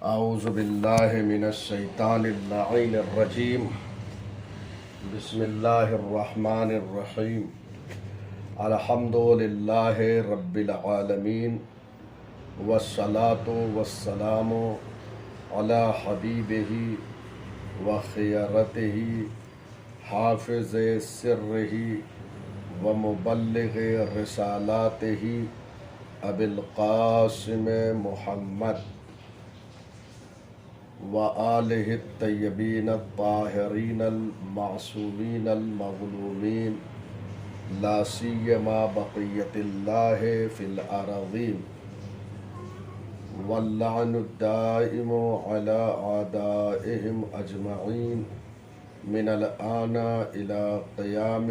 اعوذ باللہ من الشیطان اللعین الرجیم بسم اللہ الرحمن الرحیم الحمد للہ رب العالمین والصلاة والسلام علی حبیبہ وخیرتہ حافظ سرہ ومبلغ رسالاتہ ابی القاسم محمد وآلہ الطیبین الطاہرین المعصومین المظلومین لا سیما بقیت اللہ فی الارضین واللعن الدائم علی اعدائہم اجمعین من الآن الى قیام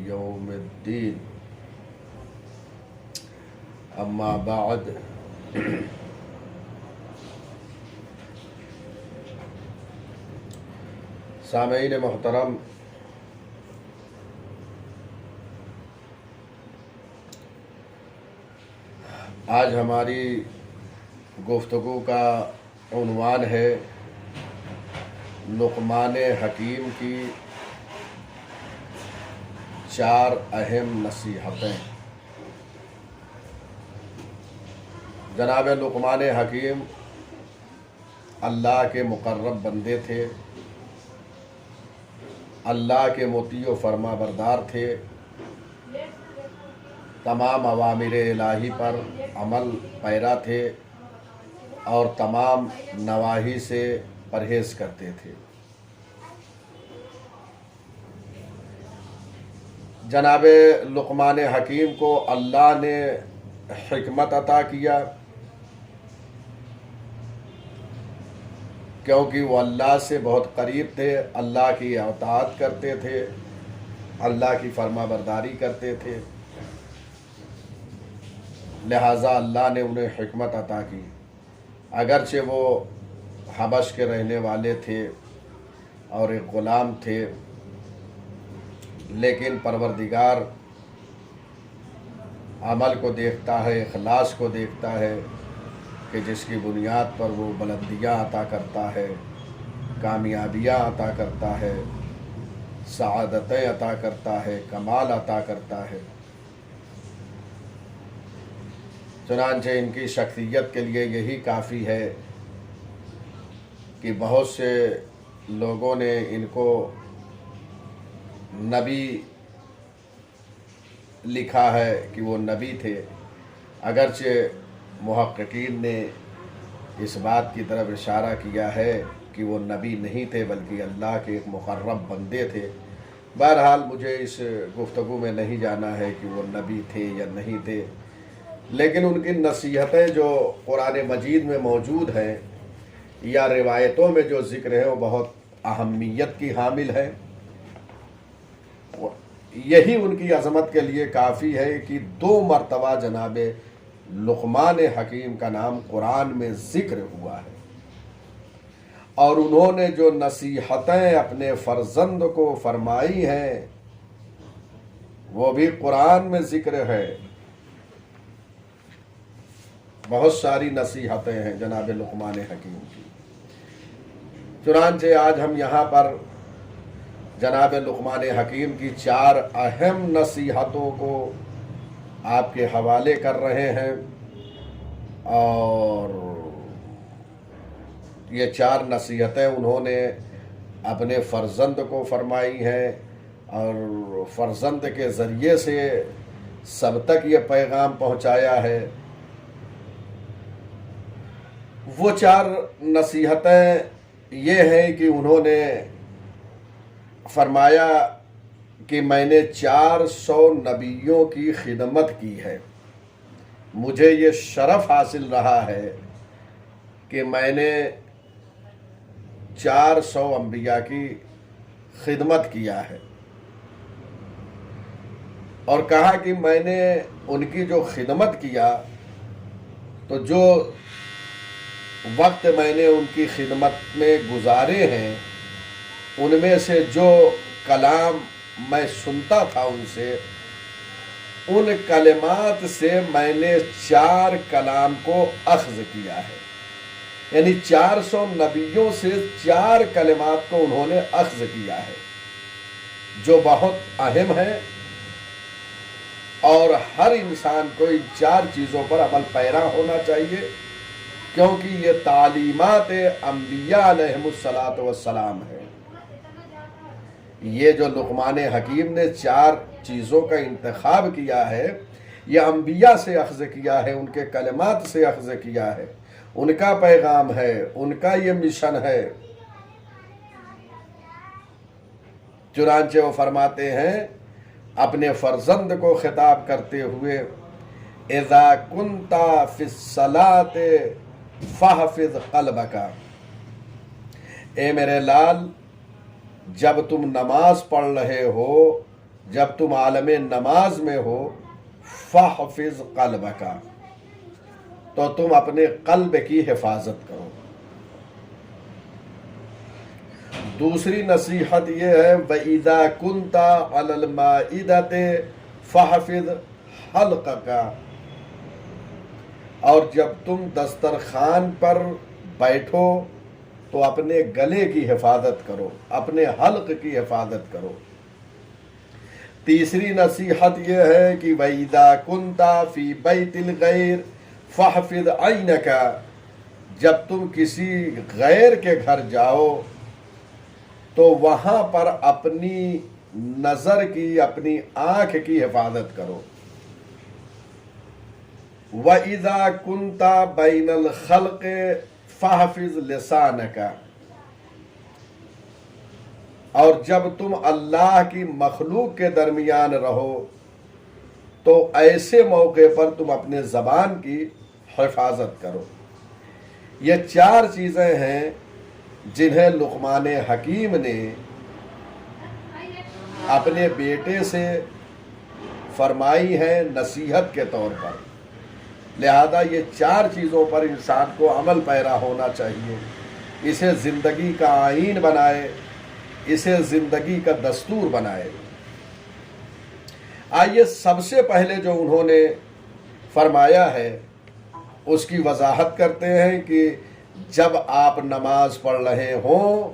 یوم الدین اما بعد۔ سامعین محترم، آج ہماری گفتگو کا عنوان ہے لقمان حکیم کی 4 اہم نصیحتیں۔ جناب لقمان حکیم اللہ کے مقرب بندے تھے، اللہ کے مطیع و فرما بردار تھے، تمام اوامر الہی پر عمل پیرا تھے اور تمام نواہی سے پرہیز کرتے تھے۔ جناب لقمان حکیم کو اللہ نے حکمت عطا کیا کیونکہ وہ اللہ سے بہت قریب تھے، اللہ کی اطاعت کرتے تھے، اللہ کی فرما برداری کرتے تھے، لہٰذا اللہ نے انہیں حکمت عطا کی۔ اگرچہ وہ حبش کے رہنے والے تھے اور ایک غلام تھے، لیکن پروردگار عمل کو دیکھتا ہے، اخلاص کو دیکھتا ہے کہ جس کی بنیاد پر وہ بلندیاں عطا کرتا ہے، کامیابیاں عطا کرتا ہے، سعادتیں عطا کرتا ہے، کمال عطا کرتا ہے۔ چنانچہ ان کی شخصیت کے لیے یہی کافی ہے کہ بہت سے لوگوں نے ان کو نبی لکھا ہے کہ وہ نبی تھے، اگرچہ محققین نے اس بات کی طرف اشارہ کیا ہے کہ وہ نبی نہیں تھے بلکہ اللہ کے ایک مقرب بندے تھے۔ بہرحال مجھے اس گفتگو میں نہیں جانا ہے کہ وہ نبی تھے یا نہیں تھے، لیکن ان کی نصیحتیں جو قرآن مجید میں موجود ہیں یا روایتوں میں جو ذکر ہے وہ بہت اہمیت کی حامل ہے۔ یہی ان کی عظمت کے لیے کافی ہے کہ 2 مرتبہ جناب لقمان حکیم کا نام قرآن میں ذکر ہوا ہے، اور انہوں نے جو نصیحتیں اپنے فرزند کو فرمائی ہیں وہ بھی قرآن میں ذکر ہے۔ بہت ساری نصیحتیں ہیں جناب لقمان حکیم کی۔ چنانچہ آج ہم یہاں پر جناب لقمان حکیم کی 4 اہم نصیحتوں کو آپ کے حوالے کر رہے ہیں، اور یہ 4 نصیحتیں انہوں نے اپنے فرزند کو فرمائی ہیں اور فرزند کے ذریعے سے سب تک یہ پیغام پہنچایا ہے۔ وہ 4 نصیحتیں یہ ہیں کہ انہوں نے فرمایا کہ میں نے 400 نبیوں کی خدمت کی ہے، مجھے یہ شرف حاصل رہا ہے کہ میں نے 400 انبیاء کی خدمت کیا ہے، اور کہا کہ میں نے ان کی جو خدمت کیا تو جو وقت میں نے ان کی خدمت میں گزارے ہیں ان میں سے جو کلام میں سنتا تھا ان سے، ان کلمات سے میں نے 4 کلام کو اخذ کیا ہے۔ یعنی 400 نبیوں سے 4 کلمات کو انہوں نے اخذ کیا ہے جو بہت اہم ہے، اور ہر انسان کو ان 4 چیزوں پر عمل پیرا ہونا چاہیے، کیونکہ یہ تعلیمات انبیاء علیہم السلام ہے۔ یہ جو لقمان حکیم نے 4 چیزوں کا انتخاب کیا ہے، یہ انبیاء سے اخذ کیا ہے، ان کے کلمات سے اخذ کیا ہے، ان کا پیغام ہے، ان کا یہ مشن ہے۔ چنانچہ وہ فرماتے ہیں اپنے فرزند کو خطاب کرتے ہوئے، اذا کنت فی الصلاۃ فاحفظ قلبک، اے میرے لال جب تم نماز پڑھ رہے ہو، جب تم عالم نماز میں ہو، فاحفظ قلبک، تو تم اپنے قلب کی حفاظت کرو۔ دوسری نصیحت یہ ہے وَإِذَا كُنْتَ عَلَى الْمَائِدَةِ فَحَفِظْ حَلْقَكَ، اور جب تم دسترخوان پر بیٹھو تو اپنے گلے کی حفاظت کرو، اپنے حلق کی حفاظت کرو۔ تیسری نصیحت یہ ہے کہ وَإِذَا كُنْتَ فِي بَيْتِ الْغَيْرِ فَحْفِظْ عَيْنَكَ، جب تم کسی غیر کے گھر جاؤ تو وہاں پر اپنی نظر کی، اپنی آنکھ کی حفاظت کرو۔ وَإِذَا كُنْتَ بَيْنَ الْخَلْقِ فَحْفِظْ لِسَانَكَ، اور جب تم اللہ کی مخلوق کے درمیان رہو تو ایسے موقع پر تم اپنے زبان کی حفاظت کرو۔ یہ 4 چیزیں ہیں جنہیں لقمان حکیم نے اپنے بیٹے سے فرمائی ہے نصیحت کے طور پر، لہذا یہ 4 چیزوں پر انسان کو عمل پیرا ہونا چاہیے، اسے زندگی کا آئین بنائے، اسے زندگی کا دستور بنائے۔ آئیے سب سے پہلے جو انہوں نے فرمایا ہے اس کی وضاحت کرتے ہیں کہ جب آپ نماز پڑھ رہے ہوں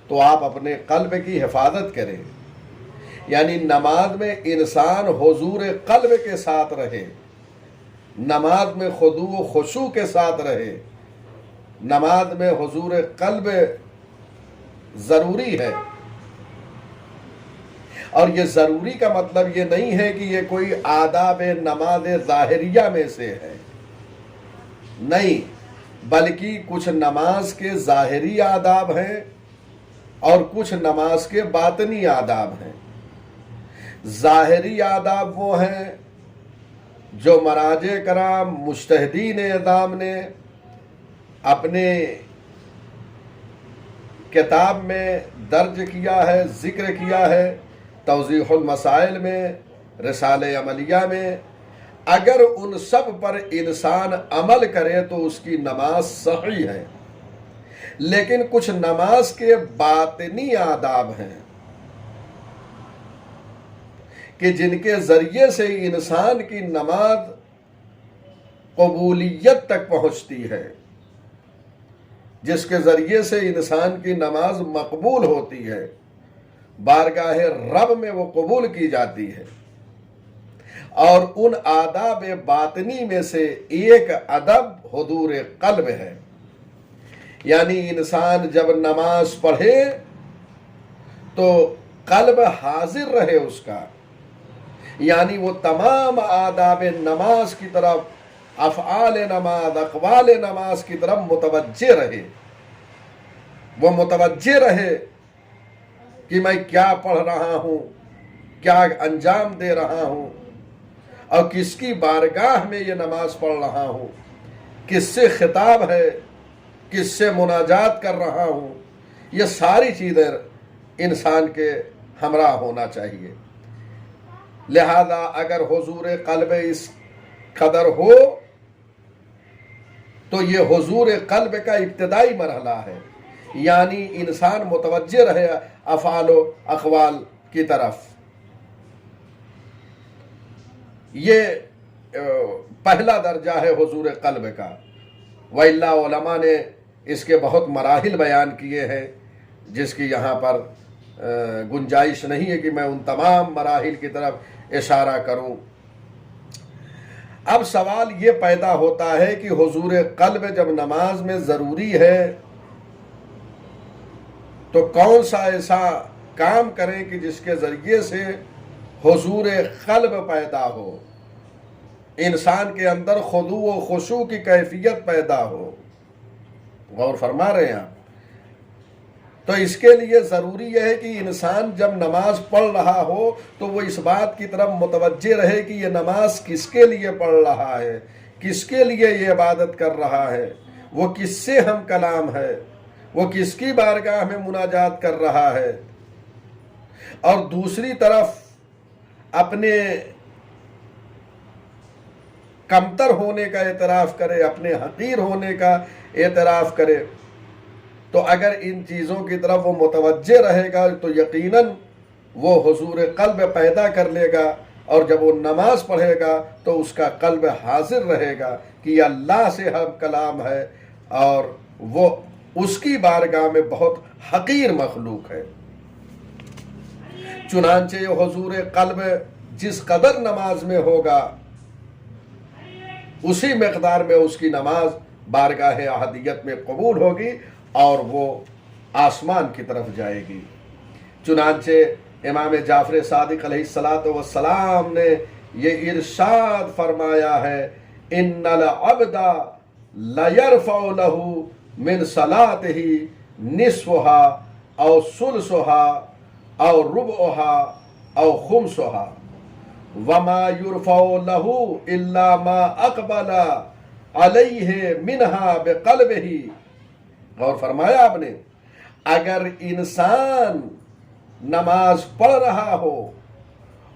تو آپ اپنے قلب کی حفاظت کریں، یعنی نماز میں انسان حضور قلب کے ساتھ رہے، نماز میں خضوع و خشوع کے ساتھ رہے، نماز میں حضور قلب ضروری ہے۔ اور یہ ضروری کا مطلب یہ نہیں ہے کہ یہ کوئی آداب نماز ظاہریہ میں سے ہے، نہیں، بلکہ کچھ نماز کے ظاہری آداب ہیں اور کچھ نماز کے باطنی آداب ہیں۔ ظاہری آداب وہ ہیں جو مراجع کرام، مجتہدین اعظام نے اپنے کتاب میں درج کیا ہے، ذکر کیا ہے، توضیح المسائل میں، رسالہ عملیہ میں۔ اگر ان سب پر انسان عمل کرے تو اس کی نماز صحیح ہے، لیکن کچھ نماز کے باطنی آداب ہیں کہ جن کے ذریعے سے انسان کی نماز قبولیت تک پہنچتی ہے، جس کے ذریعے سے انسان کی نماز مقبول ہوتی ہے، بارگاہ رب میں وہ قبول کی جاتی ہے۔ اور ان آداب باطنی میں سے ایک ادب حضور قلب ہے، یعنی انسان جب نماز پڑھے تو قلب حاضر رہے اس کا، یعنی وہ تمام آداب نماز کی طرف، افعال نماز، اقوال نماز کی طرف متوجہ رہے، وہ متوجہ رہے کہ میں کیا پڑھ رہا ہوں، کیا انجام دے رہا ہوں، اور کس کی بارگاہ میں یہ نماز پڑھ رہا ہوں، کس سے خطاب ہے، کس سے مناجات کر رہا ہوں، یہ ساری چیزیں انسان کے ہمراہ ہونا چاہیے۔ لہذا اگر حضور قلب اس قدر ہو تو یہ حضور قلب کا ابتدائی مرحلہ ہے، یعنی انسان متوجہ رہے افعال و اقوال کی طرف۔ یہ پہلا درجہ ہے حضور قلب کا، وَإِلَّا علماء نے اس کے بہت مراحل بیان کیے ہیں، جس کی یہاں پر گنجائش نہیں ہے کہ میں ان تمام مراحل کی طرف اشارہ کروں۔ اب سوال یہ پیدا ہوتا ہے کہ حضور قلب جب نماز میں ضروری ہے تو کون سا ایسا کام کریں کہ جس کے ذریعے سے حضور قلب پیدا ہو، انسان کے اندر خضوع و خشوع کی کیفیت پیدا ہو۔ غور فرما رہے ہیں آپ؟ تو اس کے لیے ضروری یہ ہے کہ انسان جب نماز پڑھ رہا ہو تو وہ اس بات کی طرف متوجہ رہے کہ یہ نماز کس کے لیے پڑھ رہا ہے، کس کے لیے یہ عبادت کر رہا ہے، وہ کس سے ہم کلام ہے، وہ کس کی بارگاہ میں مناجات کر رہا ہے، اور دوسری طرف اپنے کمتر ہونے کا اعتراف کرے، اپنے حقیر ہونے کا اعتراف کرے۔ تو اگر ان چیزوں کی طرف وہ متوجہ رہے گا تو یقیناً وہ حضور قلب پیدا کر لے گا، اور جب وہ نماز پڑھے گا تو اس کا قلب حاضر رہے گا کہ یہ اللہ سے ہم کلام ہے اور وہ اس کی بارگاہ میں بہت حقیر مخلوق ہے۔ چنانچہ حضور قلب جس قدر نماز میں ہوگا اسی مقدار میں اس کی نماز بارگاہ احدیت میں قبول ہوگی اور وہ آسمان کی طرف جائے گی۔ چنانچہ امام جعفر صادق علیہ السلام نے یہ ارشاد فرمایا ہے، ان العبد لیرفع له من صلاته نصفها او ثلثها او ربعها او خمسها وما يرفع له الا ما اقبل علیہ منہا بقلبہ۔ غور فرمایا آپ نے، اگر انسان نماز پڑھ رہا ہو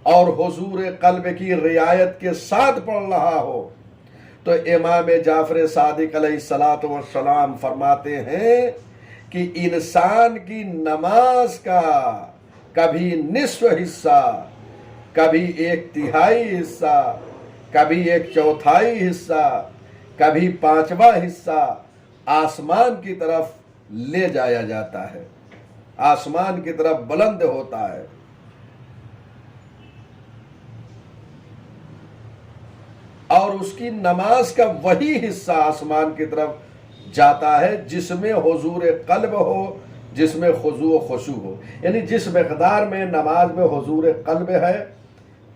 اور حضور قلب کی رعایت کے ساتھ پڑھ رہا ہو تو امام جعفر صادق علیہ السلام فرماتے ہیں کہ انسان کی نماز کا کبھی نصف حصہ، کبھی ایک تہائی حصہ، کبھی ایک چوتھائی حصہ، کبھی پانچواں حصہ آسمان کی طرف لے جایا جاتا ہے، آسمان کی طرف بلند ہوتا ہے۔ اور اس کی نماز کا وہی حصہ آسمان کی طرف جاتا ہے جس میں حضور قلب ہو، جس میں خضوع و خشوع ہو، یعنی جس مقدار میں نماز میں حضور قلب ہے،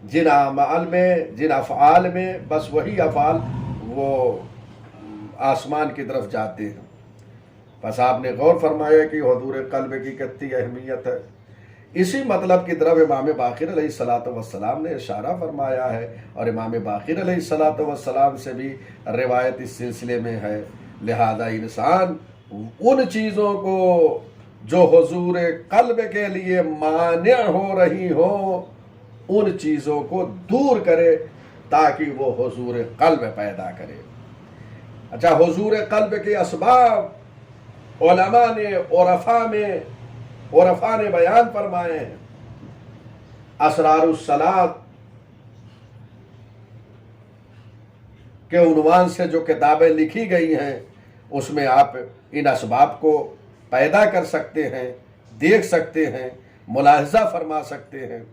جن اعمال میں، جن افعال میں، بس وہی افعال وہ آسمان کی طرف جاتے ہیں۔ بس آپ نے غور فرمایا کہ حضور قلب کی کتنی اہمیت ہے۔ اسی مطلب کی طرف امام باقر علیہ السلام نے اشارہ فرمایا ہے، اور امام باقر علیہ السلام سے بھی روایت اس سلسلے میں ہے۔ لہذا انسان ان چیزوں کو جو حضور قلب کے لیے مانع ہو رہی ہوں ان چیزوں کو دور کرے تاکہ وہ حضور قلب پیدا کرے۔ اچھا، حضور قلب کے اسباب علماء نے عرفاء نے بیان فرمائے ہیں۔ اسرار الصلاۃ کے عنوان سے جو کتابیں لکھی گئی ہیں اس میں آپ ان اسباب کو پیدا کر سکتے ہیں، دیکھ سکتے ہیں، ملاحظہ فرما سکتے ہیں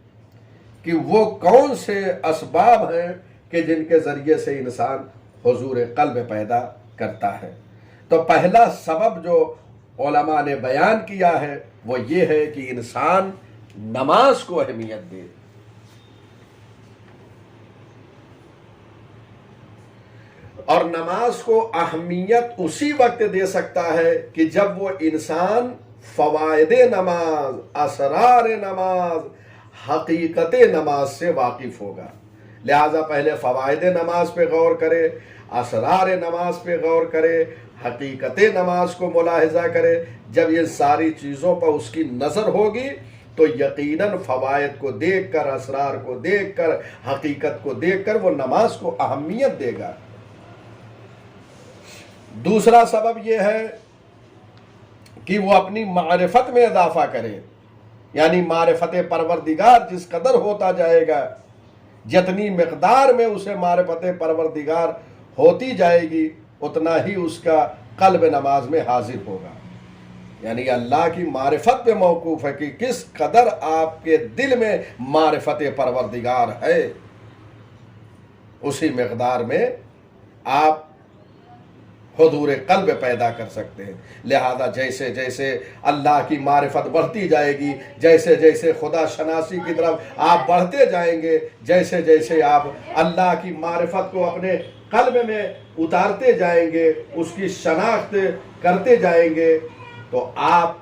کہ وہ کون سے اسباب ہیں کہ جن کے ذریعے سے انسان حضور قلب پیدا کرتا ہے۔ تو پہلا سبب جو علماء نے بیان کیا ہے وہ یہ ہے کہ انسان نماز کو اہمیت دے۔ اور نماز کو اہمیت اسی وقت دے سکتا ہے کہ جب وہ انسان فوائد نماز، اسرار نماز، حقیقت نماز سے واقف ہوگا۔ لہذا پہلے فوائد نماز پہ غور کرے، اسرار نماز پہ غور کرے، حقیقت نماز کو ملاحظہ کرے۔ جب یہ ساری چیزوں پر اس کی نظر ہوگی تو یقیناً فوائد کو دیکھ کر، اسرار کو دیکھ کر، حقیقت کو دیکھ کر وہ نماز کو اہمیت دے گا۔ دوسرا سبب یہ ہے کہ وہ اپنی معرفت میں اضافہ کرے، یعنی معرفت پروردگار جس قدر ہوتا جائے گا، جتنی مقدار میں اسے معرفت پروردگار ہوتی جائے گی اتنا ہی اس کا قلب نماز میں حاضر ہوگا. یعنی اللہ کی معرفت پہ موقوف ہے کہ کس قدر آپ کے دل میں معرفت پروردگار ہے، اسی مقدار میں آپ حضور قلب پیدا کر سکتے ہیں. لہذا جیسے جیسے اللہ کی معرفت بڑھتی جائے گی، جیسے جیسے خدا شناسی کی طرف آپ بڑھتے جائیں گے، جیسے جیسے آپ اللہ کی معرفت کو اپنے قلب میں اتارتے جائیں گے، اس کی شناخت کرتے جائیں گے، تو آپ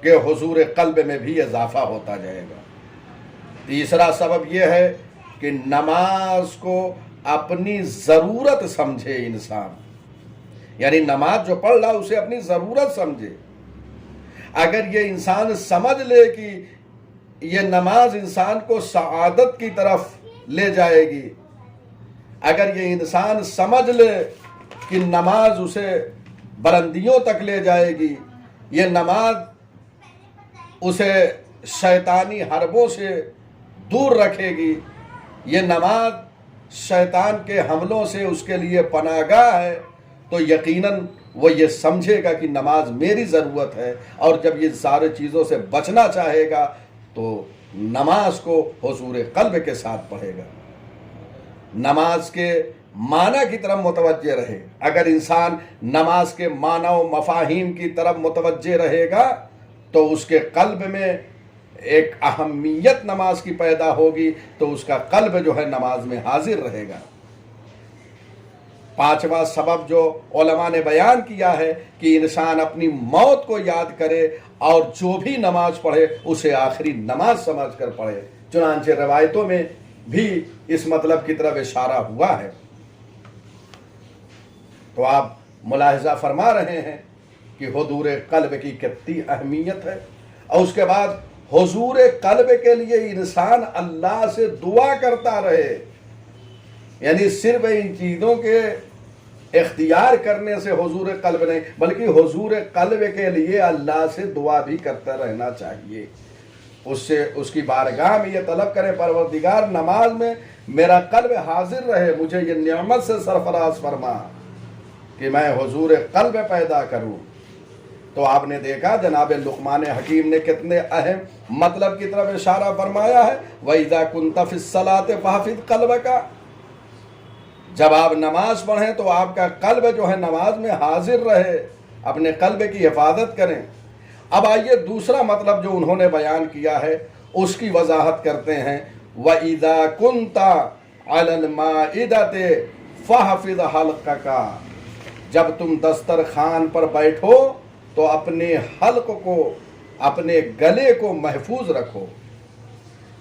کے حضور قلب میں بھی اضافہ ہوتا جائے گا. تیسرا سبب یہ ہے کہ نماز کو اپنی ضرورت سمجھے انسان. یعنی نماز جو پڑھ رہا اسے اپنی ضرورت سمجھے. اگر یہ انسان سمجھ لے کہ یہ نماز انسان کو سعادت کی طرف لے جائے گی، اگر یہ انسان سمجھ لے کہ نماز اسے بلندیوں تک لے جائے گی، یہ نماز اسے شیطانی حربوں سے دور رکھے گی، یہ نماز شیطان کے حملوں سے اس کے لیے پناہ گاہ ہے، تو یقیناً وہ یہ سمجھے گا کہ نماز میری ضرورت ہے. اور جب یہ سارے چیزوں سے بچنا چاہے گا تو نماز کو حضور قلب کے ساتھ پڑھے گا. نماز کے معنی کی طرف متوجہ رہے. اگر انسان نماز کے معنی و مفاہیم کی طرف متوجہ رہے گا تو اس کے قلب میں ایک اہمیت نماز کی پیدا ہوگی، تو اس کا قلب جو ہے نماز میں حاضر رہے گا. پانچواں سبب جو علماء نے بیان کیا ہے کہ انسان اپنی موت کو یاد کرے اور جو بھی نماز پڑھے اسے آخری نماز سمجھ کر پڑھے. چنانچہ روایتوں میں بھی اس مطلب کی طرف اشارہ ہوا ہے. تو آپ ملاحظہ فرما رہے ہیں کہ حضور قلب کی کتنی اہمیت ہے. اور اس کے بعد حضور قلب کے لیے انسان اللہ سے دعا کرتا رہے. یعنی صرف ان چیزوں کے اختیار کرنے سے حضور قلب نہیں، بلکہ حضور قلب کے لیے اللہ سے دعا بھی کرتا رہنا چاہیے. اس کی بارگاہ میں یہ طلب کرے، پروردگار نماز میں میرا قلب حاضر رہے، مجھے یہ نعمت سے سرفراز فرما کہ میں حضور قلب پیدا کروں. تو آپ نے دیکھا جناب لقمان حکیم نے کتنے اہم مطلب کی طرف اشارہ فرمایا ہے. وَإِذَا كُنْتَ فِي الصَّلَاةِ فَحْفِظْ قَلْبَكَ. جب آپ نماز پڑھیں تو آپ کا قلب جو ہے نماز میں حاضر رہے، اپنے قلب کی حفاظت کریں. اب آئیے دوسرا مطلب جو انہوں نے بیان کیا ہے اس کی وضاحت کرتے ہیں. وَإِذَا كُنْتَ عَلَى الْمَائِدَةِ فَحْفِظْ حَلْقَكَ. جب تم دسترخوان پر بیٹھو تو اپنے حلق کو، اپنے گلے کو محفوظ رکھو.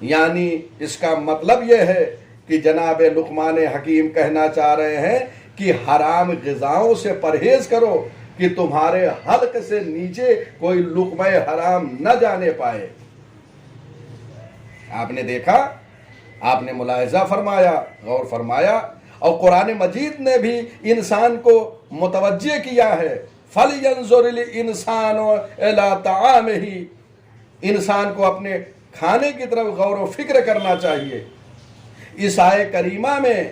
یعنی اس کا مطلب یہ ہے کہ جناب لقمان حکیم کہنا چاہ رہے ہیں کہ حرام غذاؤں سے پرہیز کرو کہ تمہارے حلق سے نیچے کوئی لقمہ حرام نہ جانے پائے. آپ نے دیکھا، آپ نے ملاحظہ فرمایا، غور فرمایا، اور قرآن مجید نے بھی انسان کو متوجہ کیا ہے. فَلْيَنْظُرِ الْإِنسَانُ إِلَىٰ طَعَامِهِ. انسان کو اپنے کھانے کی طرف غور و فکر کرنا چاہیے. اس آیے کریمہ میں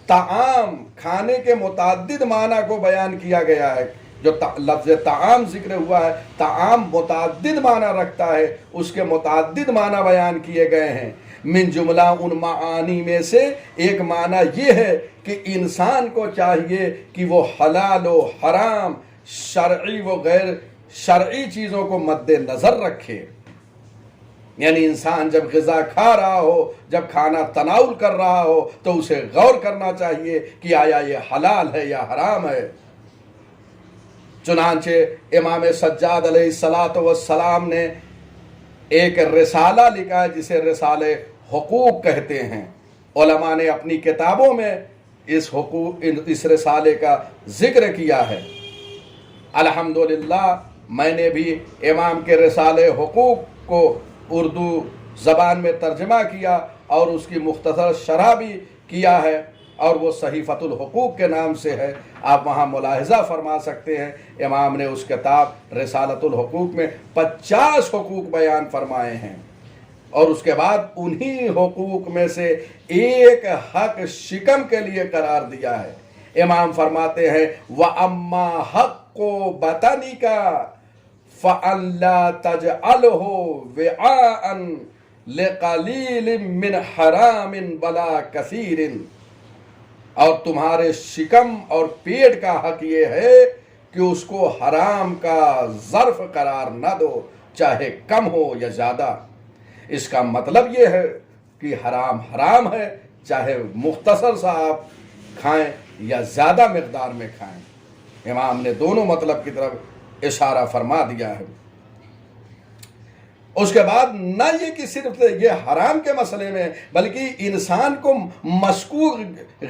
طعام، کھانے کے متعدد معنی کو بیان کیا گیا ہے. جو لفظ طعام ذکر ہوا ہے، طعام متعدد معنی رکھتا ہے، اس کے متعدد معنی بیان کیے گئے ہیں. من جملہ ان معانی میں سے ایک معنی یہ ہے کہ انسان کو چاہیے کہ وہ حلال و حرام، شرعی و غیر شرعی چیزوں کو مد نظر رکھے. یعنی انسان جب غذا کھا رہا ہو، جب کھانا تناول کر رہا ہو تو اسے غور کرنا چاہیے کہ آیا یہ حلال ہے یا حرام ہے. چنانچہ امام سجاد علیہ السلام نے ایک رسالہ لکھا ہے جسے رسالہ حقوق کہتے ہیں. علماء نے اپنی کتابوں میں اس رسالے کا ذکر کیا ہے. الحمدللہ میں نے بھی امام کے رسالے حقوق کو اردو زبان میں ترجمہ کیا اور اس کی مختصر شرح بھی کیا ہے، اور وہ صحیفۃ الحقوق کے نام سے ہے. آپ وہاں ملاحظہ فرما سکتے ہیں امام نے اس کتاب رسالۃ الحقوق میں 50 حقوق بیان فرمائے ہیں، اور اس کے بعد انہی حقوق میں سے ایک حق شکم کے لیے قرار دیا ہے. امام فرماتے ہیں وَأَمَّا حَقُّ بَطَنِكَ فَأَن لَا تَجْعَلْهُ وِعَاءً لِقَلِيلٍ مِّنْ حَرَامٍ وَلَا كَثِيرٍ، اور تمہارے شکم اور پیٹ کا حق یہ ہے کہ اس کو حرام کا ظرف قرار نہ دو، چاہے کم ہو یا زیادہ۔ اس کا مطلب یہ ہے کہ حرام حرام ہے، چاہے مختصر سا آپ کھائیں یا زیادہ مقدار میں کھائیں۔ امام نے دونوں مطلب کی طرف اشارہ فرما دیا ہے۔ اس کے بعد نہ یہ کہ صرف یہ حرام کے مسئلے میں، بلکہ انسان کو مشکوک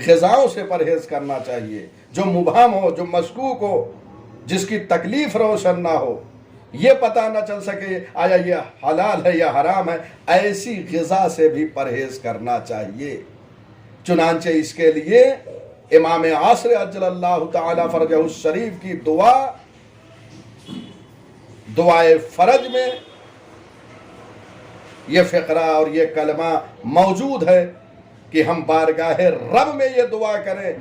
غذاؤں سے پرہیز کرنا چاہیے، جو مبہم ہو، جو مشکوک ہو، جس کی تکلیف روشن نہ ہو، یہ پتہ نہ چل سکے آیا یہ حلال ہے یا حرام ہے، ایسی غذا سے بھی پرہیز کرنا چاہیے۔ چنانچہ اس کے لیے امام عصر عجل اللہ تعالی فرجہ الشریف کی دعائے فرج میں یہ فقرہ اور یہ کلمہ موجود ہے کہ ہم بارگاہ رب میں یہ دعا کریں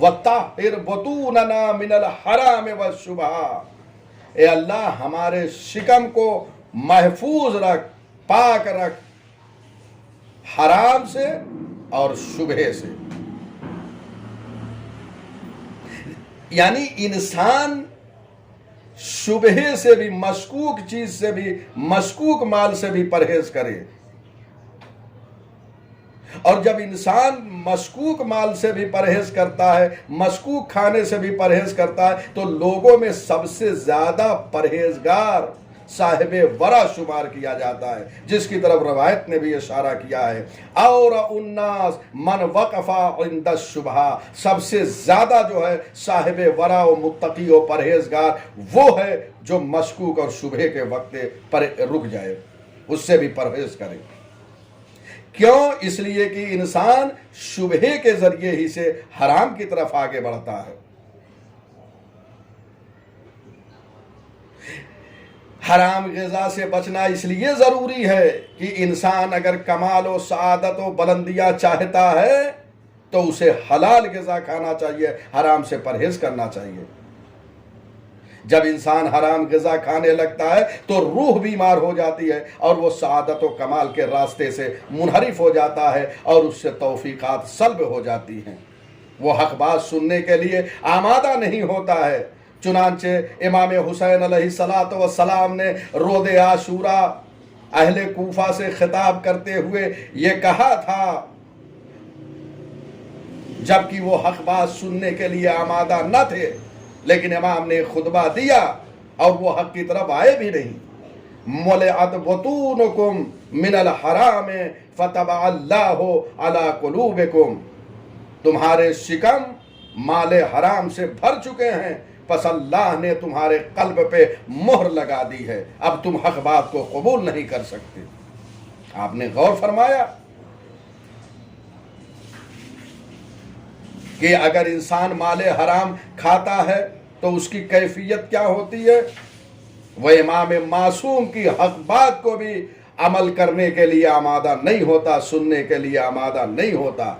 وَطَهِّرْ بُطُونَنَا مِنَ الْحَرَامِ وَالشُّبْهَاتِ، اے اللہ ہمارے شکم کو محفوظ رکھ، پاک رکھ حرام سے اور شبہے سے۔ یعنی انسان شبہے سے بھی، مشکوک چیز سے بھی، مشکوک مال سے بھی پرہیز کرے، اور جب انسان مشکوک مال سے بھی پرہیز کرتا ہے، مشکوک کھانے سے بھی پرہیز کرتا ہے، تو لوگوں میں سب سے زیادہ پرہیزگار صاحب ورع شمار کیا جاتا ہے، جس کی طرف روایت نے بھی اشارہ کیا ہے اورع الناس من وقف عند الشبہہ، سب سے زیادہ جو ہے صاحب ورع و متقی و پرہیزگار وہ ہے جو مشکوک اور شبہے کے وقت پر رک جائے، اس سے بھی پرہیز کرے۔ کیوں؟ اس لیے کہ انسان شبہے کے ذریعے ہی سے حرام کی طرف آگے بڑھتا ہے۔ حرام غذا سے بچنا اس لیے ضروری ہے کہ انسان اگر کمال و سعادت و بلندیاں چاہتا ہے تو اسے حلال غذا کھانا چاہیے، حرام سے پرہیز کرنا چاہیے۔ جب انسان حرام غذا کھانے لگتا ہے تو روح بیمار ہو جاتی ہے اور وہ سعادت و کمال کے راستے سے منحرف ہو جاتا ہے اور اس سے توفیقات سلب ہو جاتی ہیں، وہ حق بات سننے کے لیے آمادہ نہیں ہوتا ہے۔ چنانچہ امام حسین علیہ السلام نے روز عاشوراء اہل کوفہ سے خطاب کرتے ہوئے یہ کہا تھا، جبکہ وہ حق بات سننے کے لیے آمادہ نہ تھے، لیکن امام نے خطبہ دیا اور وہ حق کی طرف آئے بھی نہیں۔ ملئت بطونکم من الحرام فطبع اللہ علی قلوبکم، تمہارے شکم مال حرام سے بھر چکے ہیں، پس اللہ نے تمہارے قلب پہ مہر لگا دی ہے، اب تم حق بات کو قبول نہیں کر سکتے۔ آپ نے غور فرمایا کہ اگر انسان مال حرام کھاتا ہے تو اس کی کیفیت کیا ہوتی ہے؟ وہ امام معصوم کی حق بات کو بھی عمل کرنے کے لیے آمادہ نہیں ہوتا، سننے کے لیے آمادہ نہیں ہوتا۔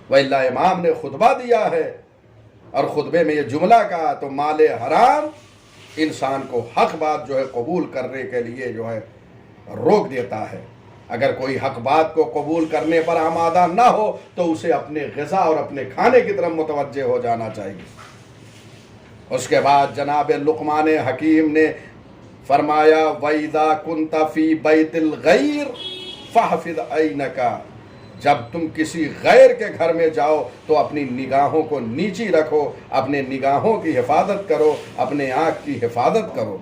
وَإِلَّا امام نے خطبہ دیا ہے اور خطبے میں یہ جملہ کہا، تو مال حرام انسان کو حق بات جو ہے قبول کرنے کے لیے جو ہے روک دیتا ہے۔ اگر کوئی حق بات کو قبول کرنے پر آمادہ نہ ہو تو اسے اپنے غذا اور اپنے کھانے کی طرف متوجہ ہو جانا چاہیے۔ اس کے بعد جناب لقمان حکیم نے فرمایا وَإِذَا كُنْتَ فِي بَيْتِ الْغَيْرِ فَحْفِظْ عَيْنَكَ، جب تم کسی غیر کے گھر میں جاؤ تو اپنی نگاہوں کو نیچی رکھو، اپنے نگاہوں کی حفاظت کرو، اپنے آنکھ کی حفاظت کرو،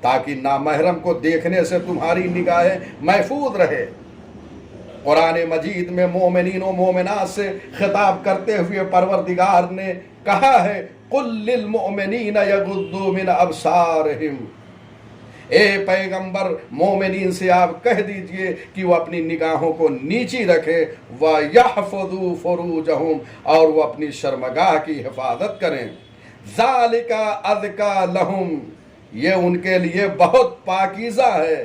تاکہ نامحرم کو دیکھنے سے تمہاری نگاہیں محفوظ رہے۔ قرآن مجید میں مومنین و مومنات سے خطاب کرتے ہوئے پروردگار نے کہا ہے قُلْ لِلْمُؤْمِنِينَ يَغُضُّوا مِنْ أَبْصَارِهِمْ، اے پیغمبر مومنین سے آپ کہہ دیجئے کہ وہ اپنی نگاہوں کو نیچی رکھیں، وَيَحْفَظُوا فُرُوجَهُمْ، اور وہ اپنی شرمگاہ کی حفاظت کریں، ذَلِكَ أَزْكَىٰ لَهُمْ، یہ ان کے لیے بہت پاکیزہ ہے،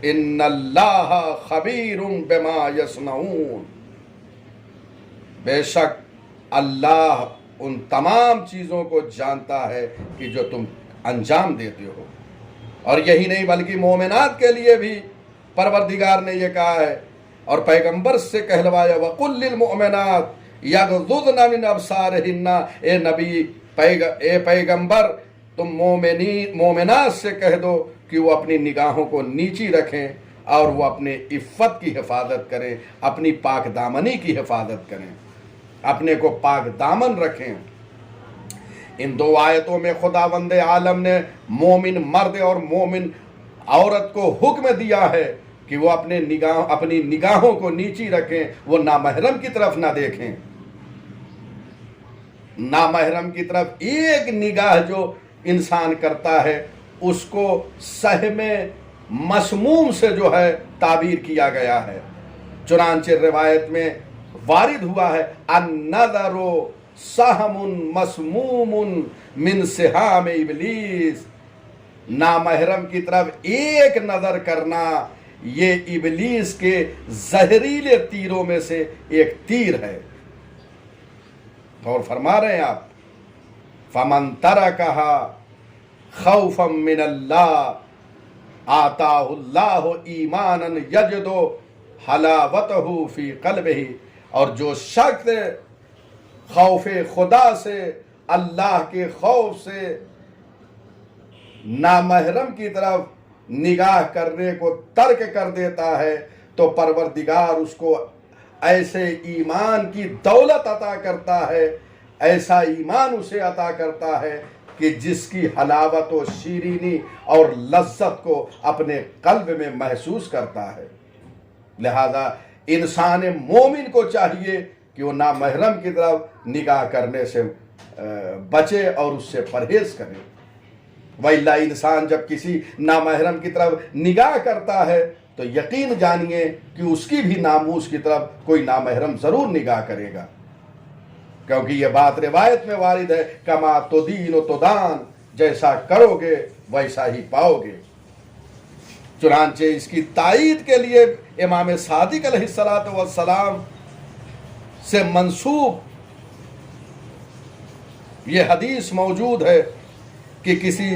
إِنَّ اللَّهَ خَبِيرٌ بِمَا يَصْنَعُونَ، بے شک اللہ ان تمام چیزوں کو جانتا ہے کہ جو تم انجام دیتے ہو۔ اور یہی نہیں بلکہ مومنات کے لیے بھی پروردگار نے یہ کہا ہے اور پیغمبر سے کہلوایا وَقُلْ لِلْمُؤْمِنَاتِ يَغْضُضْنَ مِنْ أَبْصَارِهِنَّ، اے نبی، اے پیغمبر، تم مومنات سے کہہ دو کہ وہ اپنی نگاہوں کو نیچی رکھیں اور وہ اپنے عفت کی حفاظت کریں، اپنی پاک دامنی کی حفاظت کریں، اپنے کو پاک دامن رکھیں۔ ان دو آیتوں میں خداوند عالم نے مومن مرد اور مومن عورت کو حکم دیا ہے کہ وہ اپنی نگاہوں کو نیچی رکھیں، وہ نامحرم کی طرف نہ دیکھیں۔ نامحرم کی طرف ایک نگاہ جو انسان کرتا ہے اس کو سہم مسموم سے جو ہے تعبیر کیا گیا ہے۔ چنانچہ روایت میں وارد ہوا ہے النظر سہم مسموم من سہام ابلیس، نامحرم کی طرف ایک نظر کرنا یہ ابلیس کے زہریلے تیروں میں سے ایک تیر ہے۔ اور فرما رہے ہیں آپ فمن ترکها خوفا من اللہ آتاہ اللہ ایمانا یجد حلاوتہ فی قلبہ، اور جو شخص خوف خدا سے، اللہ کے خوف سے نامحرم کی طرف نگاہ کرنے کو ترک کر دیتا ہے تو پروردگار اس کو ایسے ایمان کی دولت عطا کرتا ہے، ایسا ایمان اسے عطا کرتا ہے کہ جس کی حلاوت و شیرینی اور لذت کو اپنے قلب میں محسوس کرتا ہے۔ لہذا انسان مومن کو چاہیے کہ وہ نامحرم کی طرف نگاہ کرنے سے بچے اور اس سے پرہیز کرے، وَإِلَّا انسان جب کسی نامحرم کی طرف نگاہ کرتا ہے تو یقین جانیے کہ اس کی بھی ناموس کی طرف کوئی نامحرم ضرور نگاہ کرے گا، کیونکہ یہ بات روایت میں وارد ہے کما تدین و تدان، جیسا کرو گے ویسا ہی پاؤ گے۔ چنانچہ اس کی تائید کے لیے امام صادق علیہ السلام سے منسوب یہ حدیث موجود ہے کہ کسی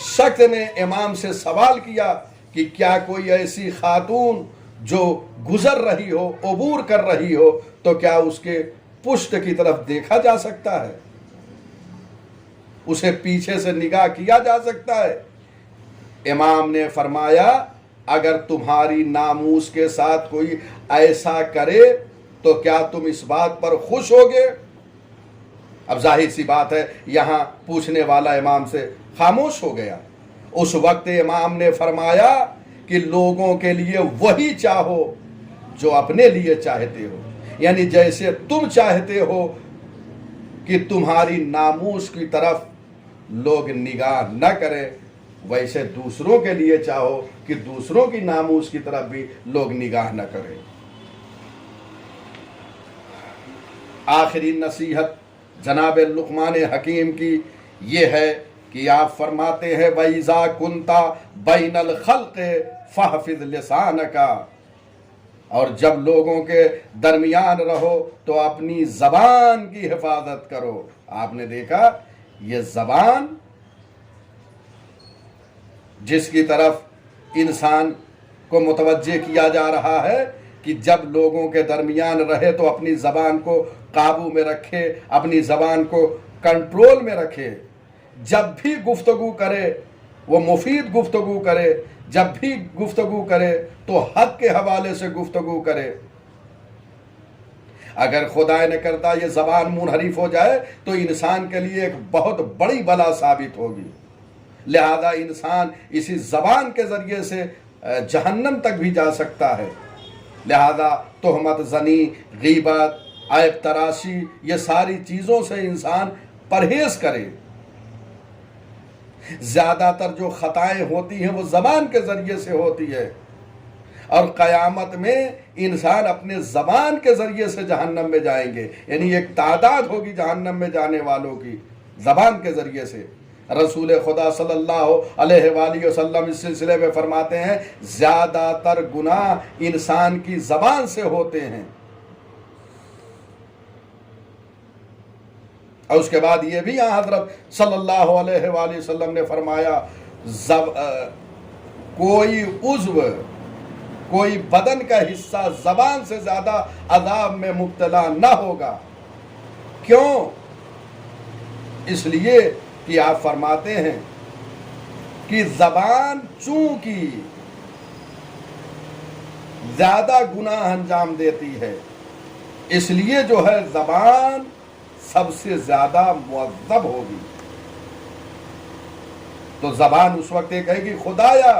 شخص نے امام سے سوال کیا کہ کیا کوئی ایسی خاتون جو گزر رہی ہو، عبور کر رہی ہو، تو کیا اس کے پشت کی طرف دیکھا جا سکتا ہے، اسے پیچھے سے نگاہ کیا جا سکتا ہے؟ امام نے فرمایا اگر تمہاری ناموس کے ساتھ کوئی ایسا کرے تو کیا تم اس بات پر خوش ہوگے؟ اب ظاہر سی بات ہے یہاں پوچھنے والا امام سے خاموش ہو گیا۔ اس وقت امام نے فرمایا کہ لوگوں کے لیے وہی چاہو جو اپنے لیے چاہتے ہو، یعنی جیسے تم چاہتے ہو کہ تمہاری ناموس کی طرف لوگ نگاہ نہ کریں، ویسے دوسروں کے لیے چاہو کہ دوسروں کی ناموس کی طرف بھی لوگ نگاہ نہ کریں۔ آخری نصیحت جناب لقمان حکیم کی یہ ہے کہ آپ فرماتے ہیں وَإِذَا كُنْتَ بَيْنَ الْخَلْقِ فَحْفِظْ لِسَانَكَ، اور جب لوگوں کے درمیان رہو تو اپنی زبان کی حفاظت کرو۔ آپ نے دیکھا یہ زبان جس کی طرف انسان کو متوجہ کیا جا رہا ہے کہ جب لوگوں کے درمیان رہے تو اپنی زبان کو قابو میں رکھے، اپنی زبان کو کنٹرول میں رکھے، جب بھی گفتگو کرے وہ مفید گفتگو کرے، جب بھی گفتگو کرے تو حق کے حوالے سے گفتگو کرے۔ اگر خدا نہ کرتا یہ زبان منحرف ہو جائے تو انسان کے لیے ایک بہت بڑی بلا ثابت ہوگی۔ لہذا انسان اسی زبان کے ذریعے سے جہنم تک بھی جا سکتا ہے۔ لہذا تہمت زنی، غیبت، عیب تراشی، یہ ساری چیزوں سے انسان پرہیز کرے۔ زیادہ تر جو خطائیں ہوتی ہیں وہ زبان کے ذریعے سے ہوتی ہے، اور قیامت میں انسان اپنے زبان کے ذریعے سے جہنم میں جائیں گے، یعنی ایک تعداد ہوگی جہنم میں جانے والوں کی زبان کے ذریعے سے۔ رسول خدا صلی اللہ علیہ وآلہ وسلم اس سلسلے میں فرماتے ہیں زیادہ تر گناہ انسان کی زبان سے ہوتے ہیں۔ اور اس کے بعد یہ بھی یہاں حضرت صلی اللہ علیہ وآلہ وسلم نے فرمایا کوئی عضو، کوئی بدن کا حصہ زبان سے زیادہ عذاب میں مبتلا نہ ہوگا۔ کیوں؟ اس لیے کہ آپ فرماتے ہیں کہ زبان چونکہ زیادہ گناہ انجام دیتی ہے، اس لیے جو ہے زبان سب سے زیادہ معذب ہوگی۔ تو زبان اس وقت یہ کہے گی خدایا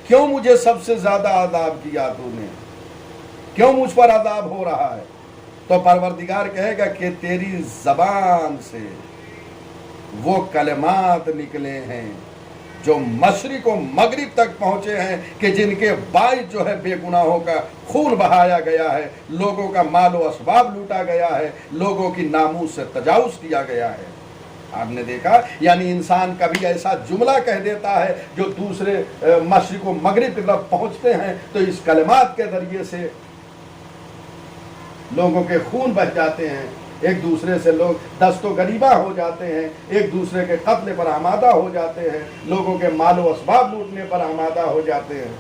کیوں مجھے سب سے زیادہ عذاب کیا تو نے، کیوں مجھ پر عذاب ہو رہا ہے؟ تو پروردگار کہے گا کہ تیری زبان سے وہ کلمات نکلے ہیں جو مشرق و مغرب تک پہنچے ہیں، کہ جن کے باعث جو ہے بے گناہوں کا خون بہایا گیا ہے، لوگوں کا مال و اسباب لوٹا گیا ہے، لوگوں کی ناموس سے تجاوز کیا گیا ہے۔ آپ نے دیکھا یعنی انسان کبھی ایسا جملہ کہہ دیتا ہے جو دوسرے مشرق و مغرب کی طرف پہنچتے ہیں، تو اس کلمات کے ذریعے سے لوگوں کے خون بہہ جاتے ہیں، ایک دوسرے سے لوگ دست و گریباں ہو جاتے ہیں، ایک دوسرے کے قتل پر آمادہ ہو جاتے ہیں، لوگوں کے مال و اسباب لوٹنے پر آمادہ ہو جاتے ہیں۔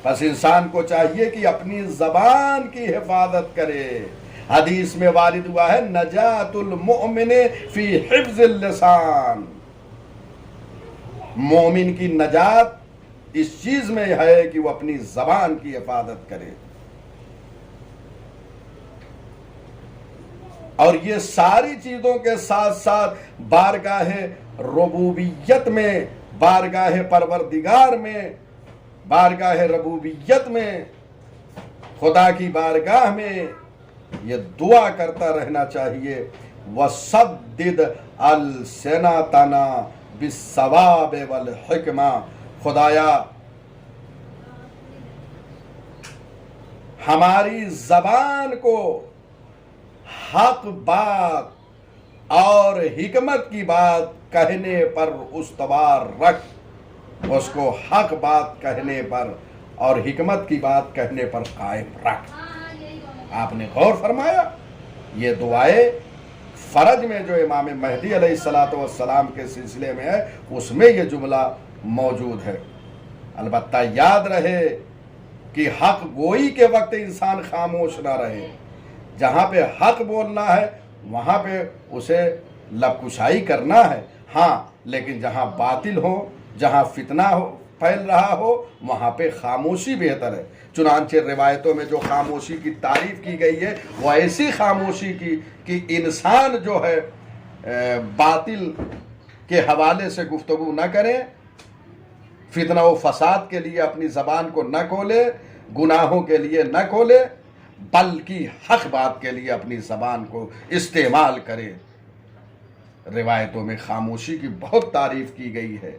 بس انسان کو چاہیے کہ اپنی زبان کی حفاظت کرے۔ حدیث میں وارد ہوا ہے نجات المؤمن فی حفظ اللسان، مومن کی نجات اس چیز میں ہے کہ وہ اپنی زبان کی حفاظت کرے۔ اور یہ ساری چیزوں کے ساتھ ساتھ بارگاہ ربوبیت میں، بارگاہ پروردگار میں، بارگاہ ربوبیت میں، خدا کی بارگاہ میں یہ دعا کرتا رہنا چاہیے وَسَدِّدْ أَلْسِنَتَنَا بِالصَّوَابِ وَالْحِکْمَةِ، خدایا ہماری زبان کو حق بات اور حکمت کی بات کہنے پر استوار رکھ، اس کو حق بات کہنے پر اور حکمت کی بات کہنے پر قائم رکھ۔ آپ نے غور فرمایا یہ دعائیں فرج میں جو امام مہدی علیہ السلام کے سلسلے میں ہے اس میں یہ جملہ موجود ہے۔ البتہ یاد رہے کہ حق گوئی کے وقت انسان خاموش نہ رہے، جہاں پہ حق بولنا ہے وہاں پہ اسے لب کشائی کرنا ہے، ہاں لیکن جہاں باطل ہو، جہاں فتنہ ہو پھیل رہا ہو وہاں پہ خاموشی بہتر ہے۔ چنانچہ روایتوں میں جو خاموشی کی تعریف کی گئی ہے وہ ایسی خاموشی کی کہ انسان جو ہے باطل کے حوالے سے گفتگو نہ کرے، فتنہ و فساد کے لیے اپنی زبان کو نہ کھولے، گناہوں کے لیے نہ کھولے، بلکہ حق بات کے لیے اپنی زبان کو استعمال کرے۔ روایتوں میں خاموشی کی بہت تعریف کی گئی ہے،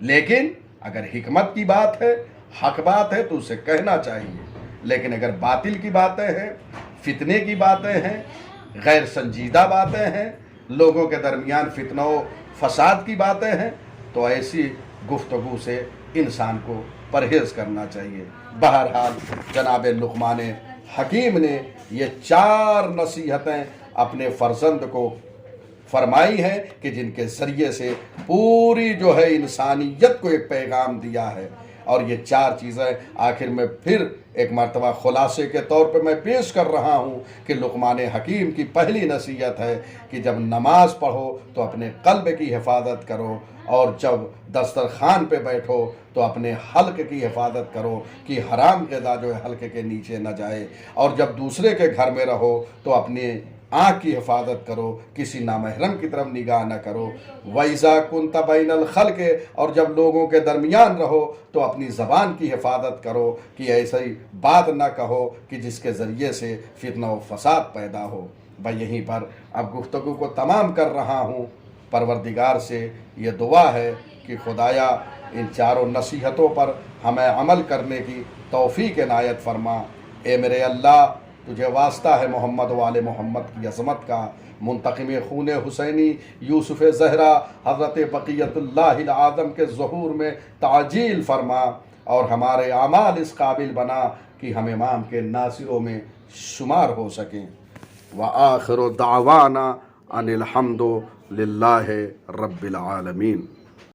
لیکن اگر حکمت کی بات ہے، حق بات ہے تو اسے کہنا چاہیے، لیکن اگر باطل کی باتیں ہیں، فتنے کی باتیں ہیں، غیر سنجیدہ باتیں ہیں، لوگوں کے درمیان فتنہ و فساد کی باتیں ہیں، تو ایسی گفتگو سے انسان کو پرہیز کرنا چاہیے۔ بہرحال جناب لقمان حکیم نے یہ 4 نصیحتیں اپنے فرزند کو فرمائی ہیں کہ جن کے ذریعے سے پوری جو ہے انسانیت کو ایک پیغام دیا ہے۔ اور یہ 4 چیزیں آخر میں پھر ایک مرتبہ خلاصے کے طور پہ میں پیش کر رہا ہوں کہ لقمان حکیم کی پہلی نصیحت ہے کہ جب نماز پڑھو تو اپنے قلب کی حفاظت کرو، اور جب دسترخوان پہ بیٹھو تو اپنے حلق کی حفاظت کرو کہ حرام غذا جو ہے حلق کے نیچے نہ جائے، اور جب دوسرے کے گھر میں رہو تو اپنے آنکھ کی حفاظت کرو، کسی نامحرم کی طرف نگاہ نہ کرو۔ وَإِذَا كُنْتَ بَيْنَ الْخَلْقِ، اور جب لوگوں کے درمیان رہو تو اپنی زبان کی حفاظت کرو کہ ایسی بات نہ کہو کہ جس کے ذریعے سے فتنہ و فساد پیدا ہو۔ بھائی یہیں پر اب گفتگو کو تمام کر رہا ہوں۔ پروردگار سے یہ دعا ہے کہ خدایا ان 4 نصیحتوں پر ہمیں عمل کرنے کی توفیق عنایت فرما۔ اے میرے اللہ، تجھے واسطہ ہے محمد و آل محمد کی عظمت کا، منتقم خون حسینی یوسف زہرا حضرت بقیت اللہ العظم کے ظہور میں تعجیل فرما، اور ہمارے اعمال اس قابل بنا کہ ہم امام کے ناصروں میں شمار ہو سکیں۔ وآخر دعوانا ان الحمد للہ رب العالمین۔